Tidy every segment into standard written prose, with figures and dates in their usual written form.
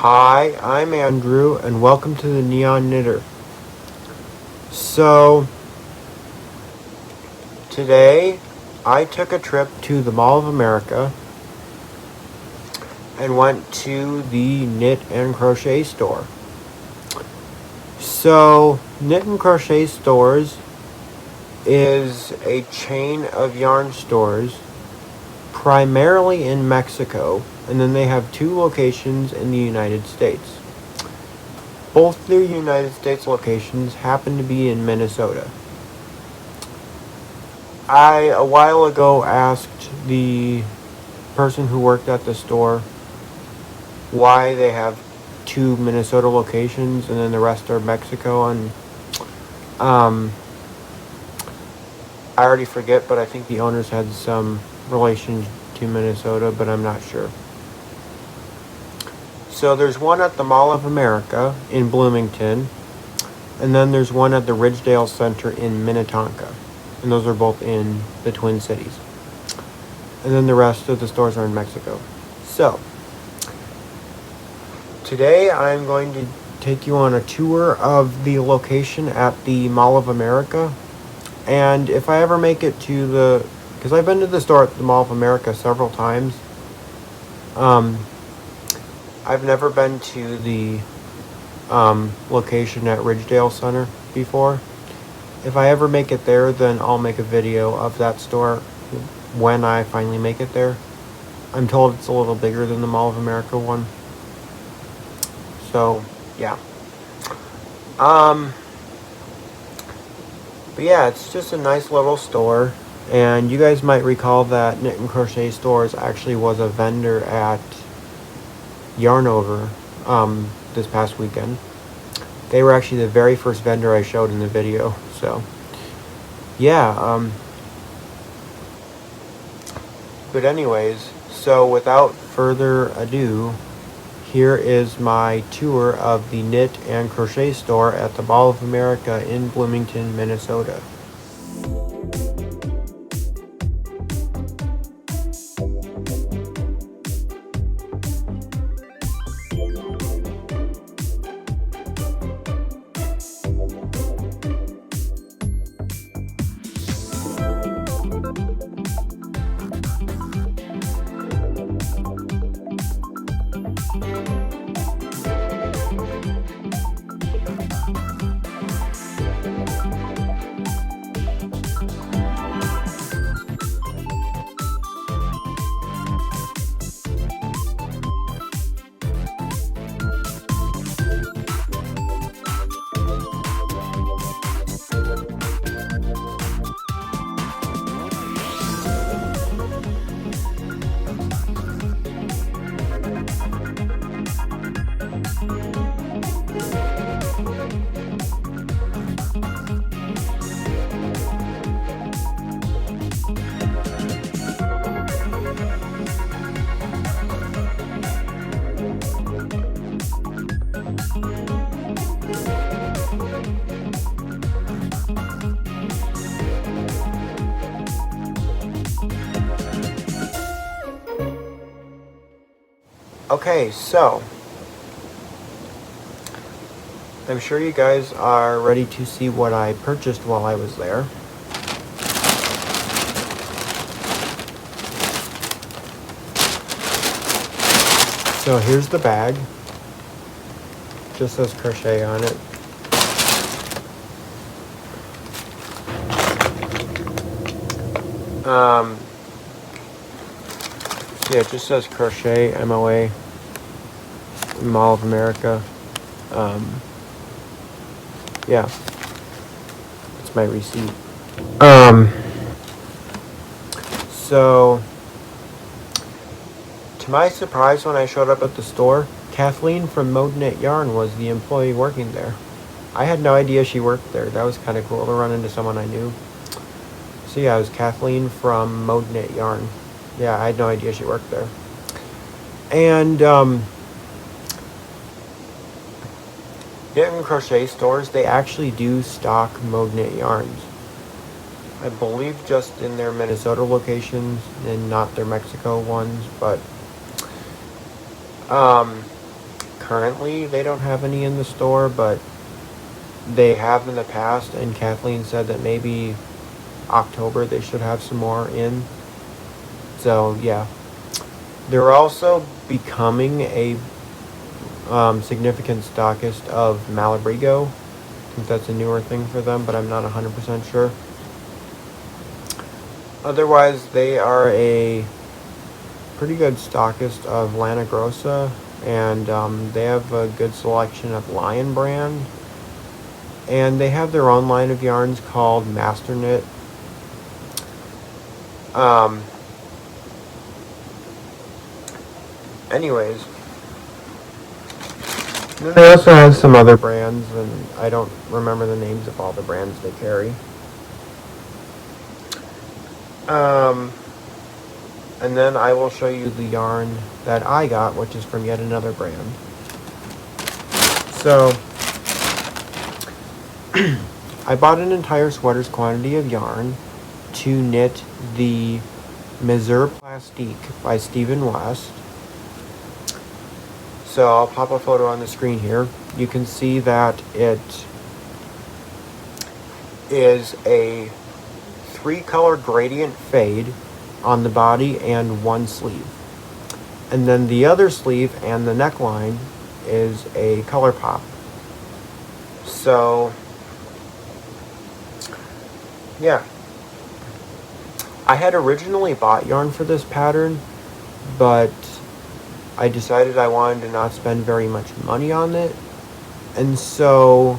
Hi, I'm Andrew, and welcome to the Neon Knitter. So, today I took a trip to the Mall of America and went to the Knit and Crochet store. So, Knit and Crochet Stores is a chain of yarn stores primarily in Mexico, and then they have 2 locations in the United States. Both their United States locations happen to be in Minnesota. I, a while ago, asked the person who worked at the store why they have 2 Minnesota locations and then the rest are Mexico, and I already forget, but I think the owners had some relation to Minnesota, but I'm not sure. So there's one at the Mall of America in Bloomington, and then there's one at the Ridgedale Center in Minnetonka, and those are both in the Twin Cities. And then the rest of the stores are in Mexico. So, today I'm going to take you on a tour of the location at the Mall of America, and if I ever make it to because I've been to the store at the Mall of America several times, I've never been to the location at Ridgedale Center before. If I ever make it there, then I'll make a video of that store when I finally make it there. I'm told it's a little bigger than the Mall of America one. So, yeah. But yeah, it's just a nice little store. And you guys might recall that Knit and Crochet Stores actually was a vendor at Yarn Over this past weekend. They were actually the very first vendor I showed in the video. So, yeah. But anyways, so without further ado, here is my tour of the Knit and Crochet store at the Mall of America in Bloomington, Minnesota. Okay, so I'm sure you guys are ready to see what I purchased while I was there. So here's the bag. Just says Crochet on it. Yeah, it just says Crochet, MOA, Mall of America. Yeah, it's my receipt. So, to my surprise, when I showed up at the store, Kathleen from Mode Knit Yarn was the employee working there. I had no idea she worked there. That was kind of cool to run into someone I knew. So yeah, it was Kathleen from Mode Knit Yarn. Yeah, I had no idea she worked there. And Knit and Crochet stores, they actually do stock Mode Knit yarns. I believe just in their Minnesota locations and not their Mexico ones, but currently they don't have any in the store, but they have in the past, and Kathleen said that maybe October they should have some more in. So yeah, they're also becoming a significant stockist of Malabrigo. I think that's a newer thing for them, but I'm not 100% sure. Otherwise, they are a pretty good stockist of Lana Grossa, and they have a good selection of Lion brand. And they have their own line of yarns called Master Knit. Anyways, they also have some other brands, and I don't remember the names of all the brands they carry. And then I will show you the yarn that I got, which is from yet another brand. So, I bought an entire sweater's quantity of yarn to knit the Mesure Plastique by Stephen West. So I'll pop a photo on the screen here. You can see that it is a 3-color gradient fade on the body and one sleeve. And then the other sleeve and the neckline is a color pop. So, yeah. I had originally bought yarn for this pattern, but I decided I wanted to not spend very much money on it. And so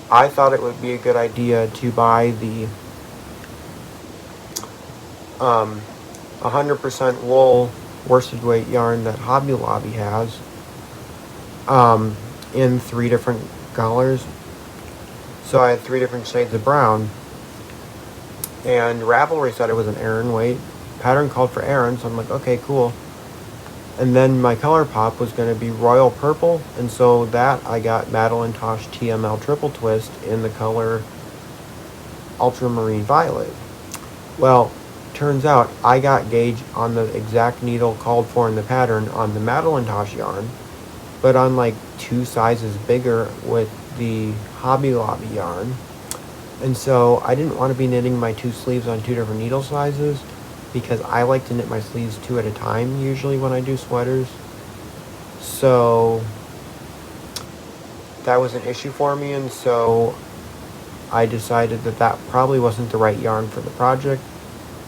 I thought it would be a good idea to buy the 100% wool worsted weight yarn that Hobby Lobby has in 3 different colors. So I had 3 different shades of brown. And Ravelry said it was an Aran weight. Pattern called for Aran, so I'm like, okay, cool. And then my color pop was going to be royal purple, and so that I got Madeline Tosh TML triple twist in the color ultramarine violet. Well, turns out I got gauge on the exact needle called for in the pattern on the Madeline Tosh yarn, but on like 2 sizes bigger with the Hobby Lobby yarn. And so I didn't want to be knitting my 2 sleeves on 2 different needle sizes, because I like to knit my sleeves 2 at a time usually when I do sweaters. So that was an issue for me, and so I decided that that probably wasn't the right yarn for the project.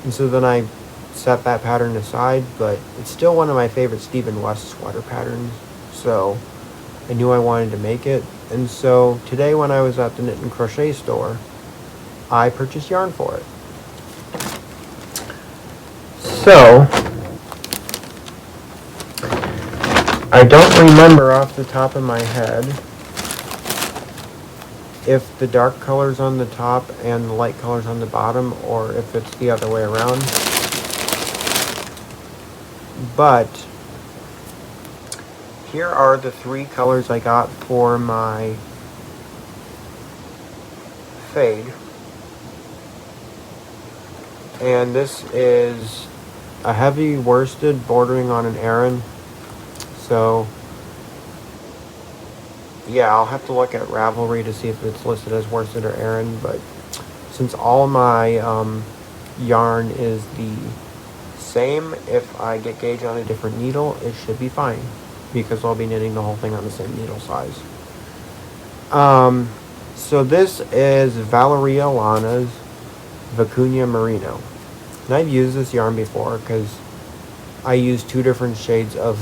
And so then I set that pattern aside, but it's still one of my favorite Stephen West sweater patterns, so I knew I wanted to make it. And so today when I was at the Knit and Crochet store, I purchased yarn for it. So, I don't remember off the top of my head if the dark color's on the top and the light color's on the bottom, or if it's the other way around. But here are the 3 colors I got for my fade. And this is a heavy worsted bordering on an Aran. So yeah, I'll have to look at Ravelry to see if it's listed as worsted or Aran, but since all my yarn is the same, if I get gauge on a different needle, it should be fine, because I'll be knitting the whole thing on the same needle size. So this is Valeria Lana's Vicuña Merino. And I've used this yarn before because I used 2 different shades of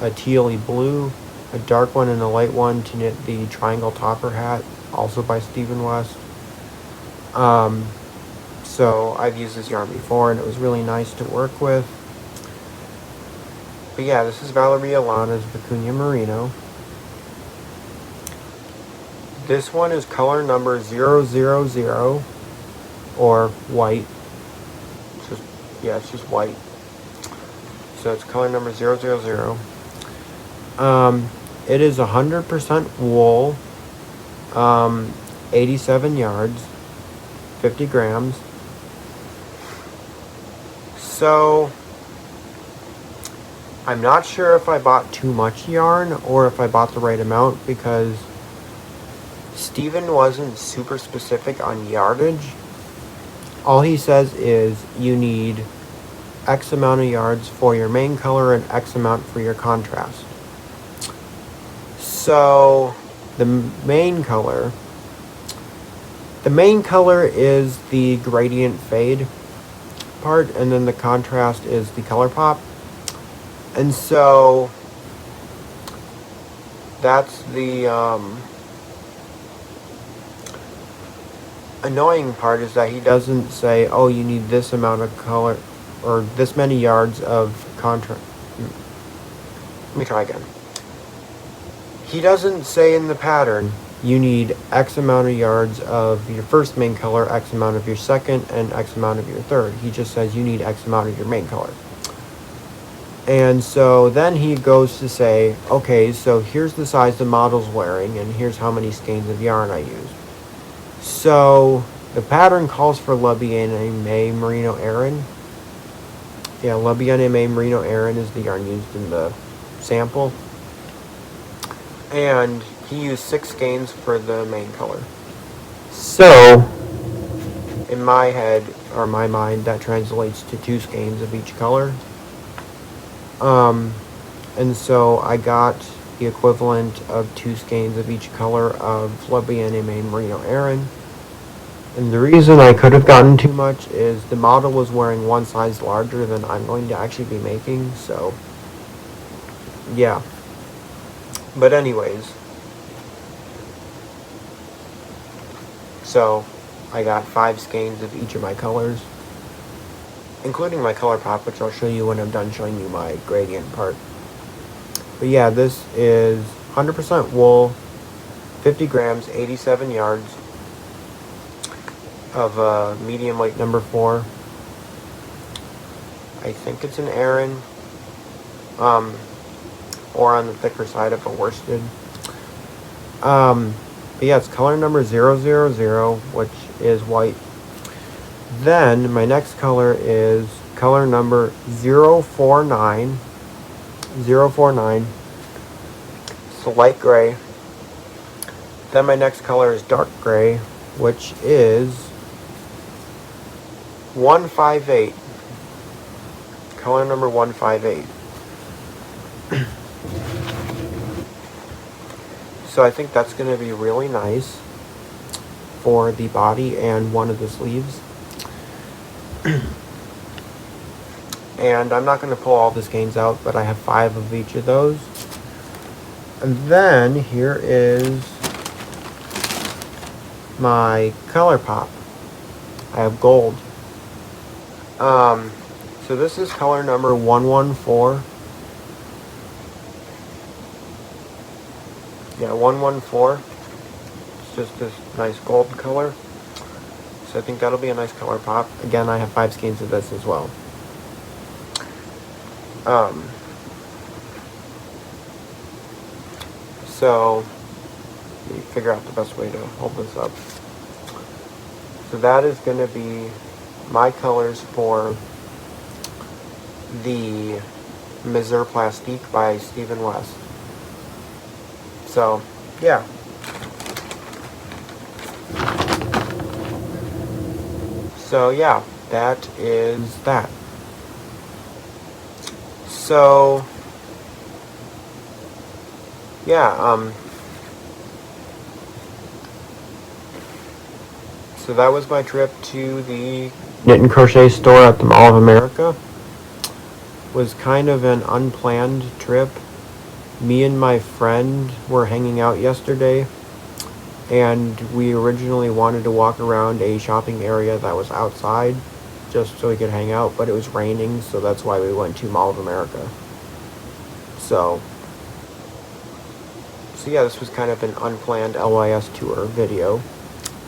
a tealy blue, a dark one and a light one to knit the triangle topper hat, also by Stephen West. So I've used this yarn before and it was really nice to work with. But yeah, this is Valeria Lana's Vicuña Merino. This one is color number 000, or white. It's just white. So it's color number 000. It is 100% wool, 87 yards, 50 grams. So I'm not sure if I bought too much yarn or if I bought the right amount, because Steven wasn't super specific on yardage. All he says is you need X amount of yards for your main color and X amount for your contrast. So the main color is the gradient fade part, and then the contrast is the color pop. And so that's the annoying part, is that he doesn't say, oh, you need this amount of color or this many yards of contrast. Let me try again. He doesn't say in the pattern, you need X amount of yards of your first main color, X amount of your second, and X amount of your third. He just says you need X amount of your main color. And so then he goes to say, okay, so here's the size the model's wearing, and here's how many skeins of yarn I used. So the pattern calls for Le Bien Aimé Merino Aran. Yeah, Le Bien Aimé Merino Aran is the yarn used in the sample. And he used 6 skeins for the main color. So in my head, or my mind, that translates to 2 skeins of each color. And so I got the equivalent of 2 skeins of each color of Le Bien Aimé Merino Aran. And the reason I could have gotten too much is the model was wearing one size larger than I'm going to actually be making, so yeah. But anyways, so I got 5 skeins of each of my colors, including my color pop, which I'll show you when I'm done showing you my gradient part. But yeah, this is 100% wool, 50 grams, 87 yards of medium weight number 4. I think it's an Aran, or on the thicker side of a worsted. But yeah, it's color number 000, which is white. Then my next color is color number 049. It's a light gray. Then my next color is dark gray, which is 158. Color number 158. So I think that's going to be really nice for the body and one of the sleeves. And I'm not going to pull all the skeins out, but I have 5 of each of those. And then here is my color pop. I have gold. So this is color number 114. Yeah, 114. It's just this nice gold color. So I think that'll be a nice color pop. Again, I have 5 skeins of this as well. So let me figure out the best way to hold this up. So that is going to be my colors for the Mesure Plastique by Stephen West. So, yeah. So, yeah, that is that. So, yeah, so that was my trip to the knit and crochet store at the Mall of America. It was kind of an unplanned trip. Me and my friend were hanging out yesterday, and we originally wanted to walk around a shopping area that was outside just so we could hang out, but it was raining, so that's why we went to Mall of America. So yeah, this was kind of an unplanned LYS tour video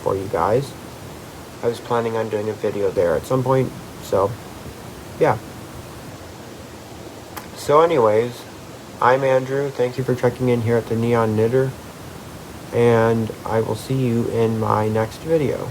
for you guys. I was planning on doing a video there at some point, so yeah. So anyways, I'm Andrew. Thank you for checking in here at the Neon Knitter, and I will see you in my next video.